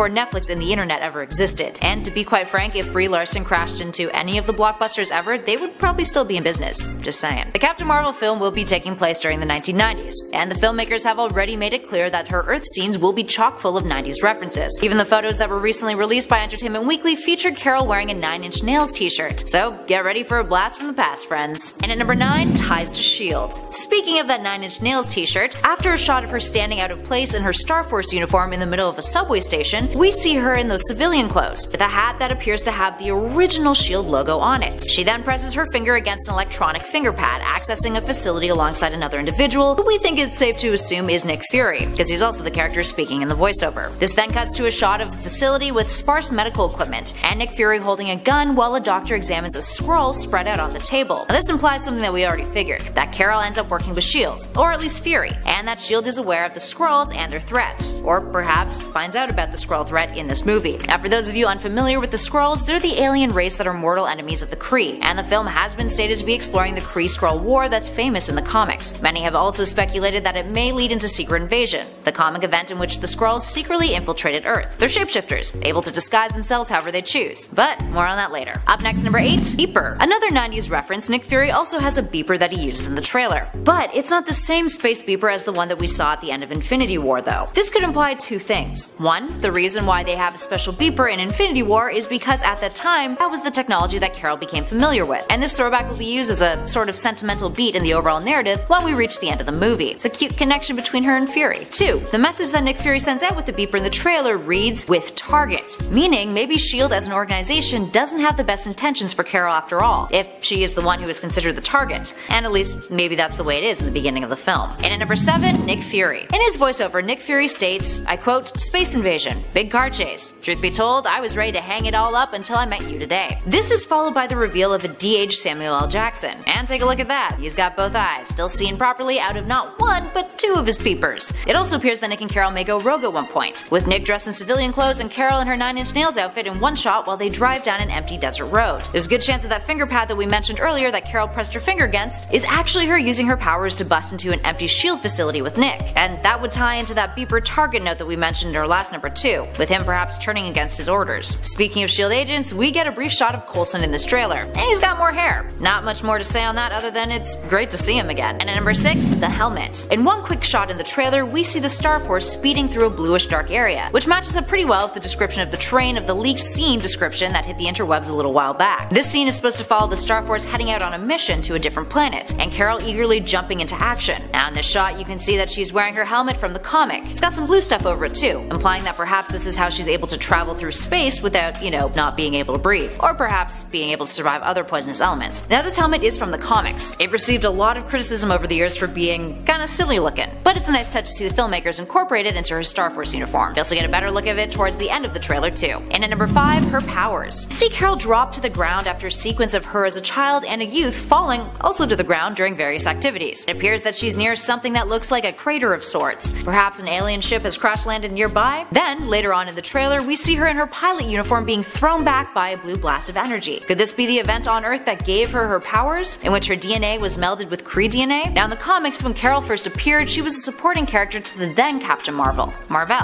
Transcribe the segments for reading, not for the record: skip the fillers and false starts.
before Netflix and the internet ever existed. And to be quite frank, if Brie Larson crashed into any of the blockbusters ever, they would probably still be in business. Just saying. The Captain Marvel film will be taking place during the 1990s, and the filmmakers have already made it clear that her Earth scenes will be chock full of 90s references. Even the photos that were recently released by Entertainment Weekly featured Carol wearing a Nine Inch Nails t-shirt. So get ready for a blast from the past, friends. And at number 9, ties to S.H.I.E.L.D. Speaking of that Nine Inch Nails t-shirt, after a shot of her standing out of place in her Star Force uniform in the middle of a subway station, we see her in those civilian clothes, with a hat that appears to have the original S.H.I.E.L.D. logo on it. She then presses her finger against an electronic finger pad, accessing a facility alongside another individual who we think it's safe to assume is Nick Fury, because he's also the character speaking in the voiceover. This then cuts to a shot of the facility with sparse medical equipment, and Nick Fury holding a gun while a doctor examines a scroll spread out on the table. Now, this implies something that we already figured, that Carol ends up working with S.H.I.E.L.D., or at least Fury, and that S.H.I.E.L.D. is aware of the Skrulls and their threat, or perhaps finds out about the Skrull threat in this movie. Now, for those of you unfamiliar with the Skrulls, they're the alien race that are mortal enemies of the Kree, and the film has been stated to be exploring the Kree-Skrull War that's famous in the comics. Many have also speculated that it may lead into Secret Invasion, the comic event in which the Skrulls secretly infiltrated Earth. They're shapeshifters, able to disguise themselves however they choose. But more on that later. Up next, number 8, beeper. Another 90s reference, Nick Fury also has a beeper that he uses in the trailer. But it's not the same space beeper as the one that we saw at the end of Infinity War though. This could imply two things. One, the reason why they have a special beeper in Infinity War is because at that time, that was the technology that Carol became familiar with, and this throwback will be used as a sort of sentimental beat in the overall narrative when we reach the end of the movie. It's a cute connection between her and Fury. 2, the message that Nick Fury sends out with the beeper in the trailer reads, "with target," meaning maybe S.H.I.E.L.D. as an organization doesn't have the best intentions for Carol after all, if she is the one who is considered the target, and at least maybe that's the way it is in the beginning of the film. And at number 7, Nick Fury. In his voiceover, Nick Fury states, I quote, "Space invasion, big car chase. Truth be told, I was ready to hang it all up until I met you today." This is followed by the reveal of a de-aged Samuel L. Jackson. And take a look at that, he's got both eyes, still seen properly out of not one, but 2 of his peepers. It also appears that Nick and Carol may go rogue at one point, with Nick dressed in civilian clothes and Carol in her Nine Inch Nails outfit in one shot while they drive down an empty desert road. There's a good chance that that finger pad that we mentioned earlier that Carol pressed her finger against is actually her using her powers to bust into an empty S.H.I.E.L.D. facility with Nick, and that would tie into that beeper target note that we mentioned in our last number 2, with him perhaps turning against his orders. Speaking of S.H.I.E.L.D. agents, we get a brief shot of Coulson in this trailer, and he's got more hair. Not much more to say on that other than it's great to see him again. And at number 6, the helmet. In one quick shot in the trailer, we see the Star Force speeding through a bluish dark area, which matches up pretty well with the description of the terrain of the leaked scene description that hit the interwebs a little while back. This scene is supposed to follow the Star Force heading out on a mission to a different planet, and Carol eagerly jumping into action. Now in this shot, you can see that she's wearing her helmet from the comic. It's got some blue stuff over it too, implying that perhaps this is how she's able to travel through space without, not being able to breathe, or perhaps being able to survive other poisonous elements. Now this helmet is from the comics. It received a lot of criticism over the years for being kinda silly looking, but it's a nice touch to see the filmmakers incorporate it into her Star Force uniform. You also get a better look of it towards the end of the trailer too. And at number 5, her powers. See Carol drop to the ground after a sequence of her as a child and a youth falling also to the ground during various activities. It appears that she's near something that looks like a crater of sorts. Perhaps an alien ship has crash landed nearby? Then, later on in the trailer, we see her in her pilot uniform being thrown back by a blue blast of energy. Could this be the event on Earth that gave her powers, in which her DNA was melded with Kree DNA? Now in the comics, when Carol first appeared, she was a supporting character to the then Captain Marvel,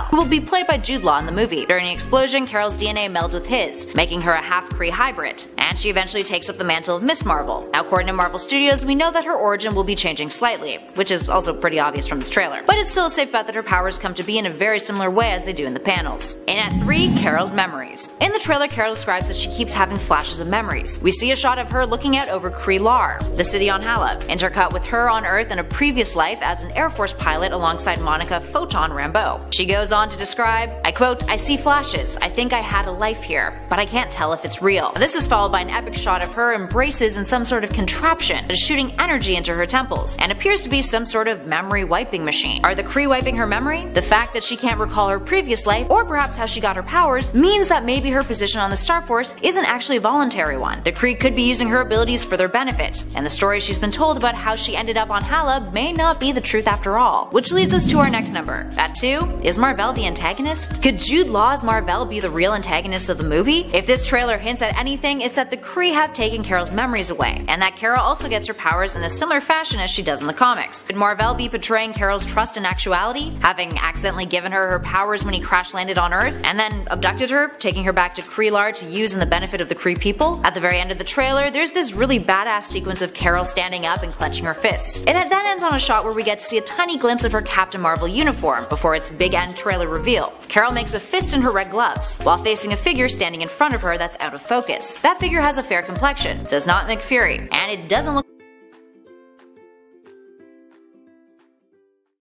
who will be played by Jude Law in the movie. During the explosion, Carol's DNA melds with his, making her a half-Kree hybrid, and she eventually takes up the mantle of Miss Marvel. Now according to Marvel Studios, we know that her origin will be changing slightly, which is also pretty obvious from this trailer, but it's still a safe bet that her powers come to be in a very similar way as they do in the panels. And at 3, Carol's memories. In the trailer, Carol describes that she keeps having flashes of memories. We see a shot of her looking out over Kree-Lar, the city on Hala, intercut with her on Earth in a previous life as an Air Force pilot alongside Monica Photon Rambeau. She goes on to describe, I quote, "I see flashes. I think I had a life here, but I can't tell if it's real." This is followed by an epic shot of her in braces in some sort of contraption that is shooting energy into her temples, and appears to be some sort of memory wiping machine. Are the Kree wiping her memory? The fact that she can't recall her previous life, or perhaps how she got her powers, means that maybe her position on the Star Force isn't actually a voluntary one. The Kree could be using her abilities for their benefit, and the story she's been told about how she ended up on Hala may not be the truth after all. Which leads us to our next number. At 2, is Mar-Vell the antagonist? Could Jude Law's Mar-Vell be the real antagonist of the movie? If this trailer hints at anything, it's that the Kree have taken Carol's memories away, and that Carol also gets her powers in a similar fashion as she does in the comics. Could Mar-Vell be betraying Carol's trust in actuality, having accidentally given her powers when he crash landed landed on Earth and then abducted her, taking her back to Krelar to use in the benefit of the Kree people. At the very end of the trailer, there's this really badass sequence of Carol standing up and clenching her fists. It then ends on a shot where we get to see a tiny glimpse of her Captain Marvel uniform before its big end trailer reveal. Carol makes a fist in her red gloves, while facing a figure standing in front of her that's out of focus. That figure has a fair complexion, does not make Fury, and it doesn't look